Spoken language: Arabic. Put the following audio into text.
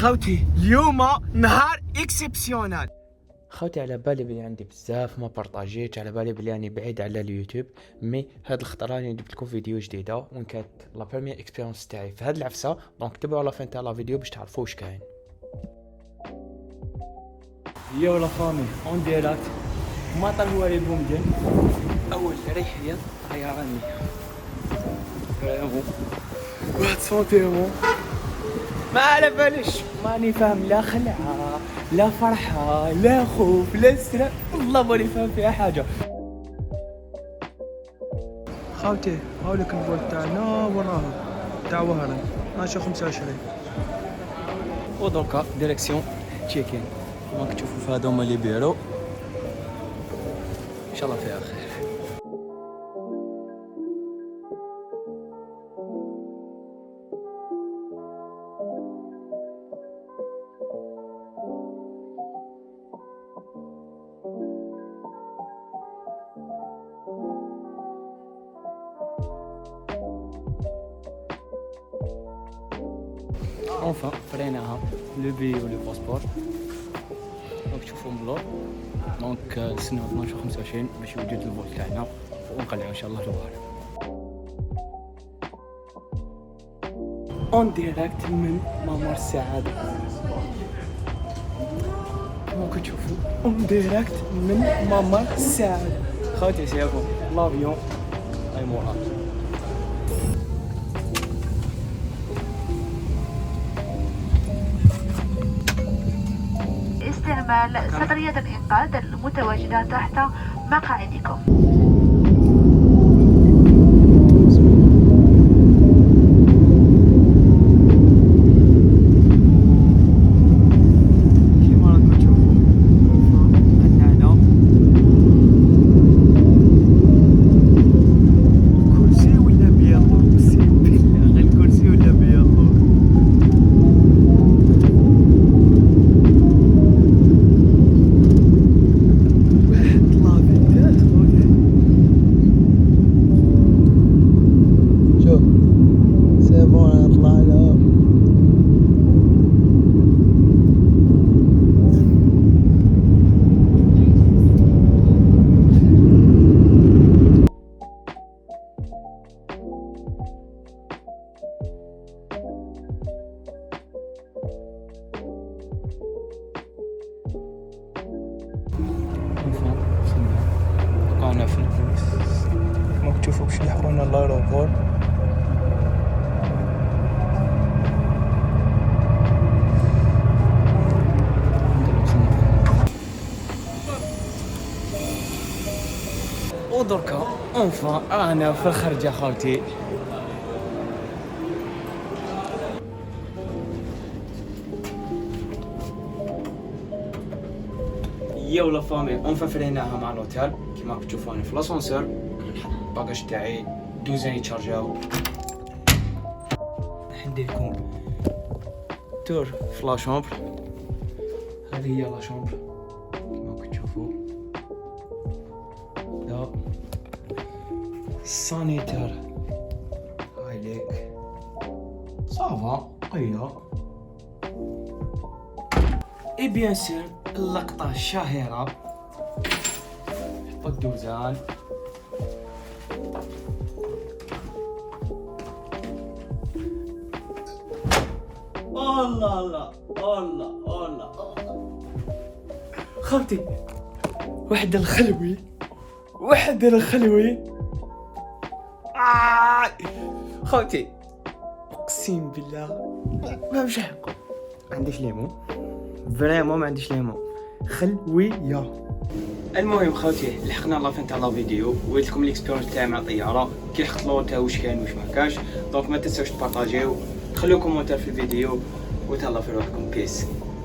خوتي اليوم نهار اكسبسيونال. خوتي على بالي بلي عندي بزاف ما بارطاجيت، على بالي بلي راني بعيد على اليوتيوب، مي هاد الخطره راني جبت لكم فيديو جديده وين كانت لا بروميير اكسبيريونس تاعي في هاد العفسه. دونك تبعوا لا فين تاع لا فيديو باش تعرفوا واش كاين. يا لا فامي اون ديراكت مطر هو اللي بومدين اول ريحه طيراني فريمون واحد سونتيمون ما على باليش، ماني فاهم لا خلعه لا فرحه لا خوف لا استرا، والله ماني فاهم فيها حاجه. خاوتي هاوليك الفول تاعنا وراه تاع وهران 12:25 ودركا ديريكسيون تشيكين. كما كتشوفوا في هذا هما لي بيرو، ان شاء الله فيها خير. Enfin, فريناها لو بي و لو باسبور. دونك تشوفوا مبلور. دونك نستناو 12:25 باش يوجد الفول تاعنا ونقلعو ان شاء الله لوهران. اون ديريكت من ممر السعادة. كما كتشوفوا اون ديريكت من ممر السعادة. خوتي سيفو لافيون اي مورا. استعمال صدرية الإنقاذ المتواجدة تحت مقاعدكم. بقانا في البوس كما تشوفوا باش يلحقونا لايروبور. ودركا اونفا رانا في الخرجه خوتي. يا ولا فامي اونفا فريناها مع لوتيل. كيما كتشوفوا انا في لاسونسور نحط الباكاج تاعي دوزين يتشارجاو. نديركم تور في لا شومبر. هذه هي لا شومبر كيما كتشوفوا. لا سانيتير هاي ليك صافا قيا. اي بيان سور اللقطة الشهيرة حط الدوزان. الله الله الله الله خوتي واحد الخلوي خوتي اقسم بالله ما مش حقه. ما عنديش ليمون فريمون، ما عنديش ليمون خلويه. المهم خوتي لحقنا لافين تاع لا فيديو، وريت لكم ليكسبيريونس تاعي مع الطياره كي لحقت لوطا واش كاين واش ما كاش. دونك ما تنساوش تبارطاجيو، خليو كومونتير في الفيديو وتهلاو في روحكم. بيس.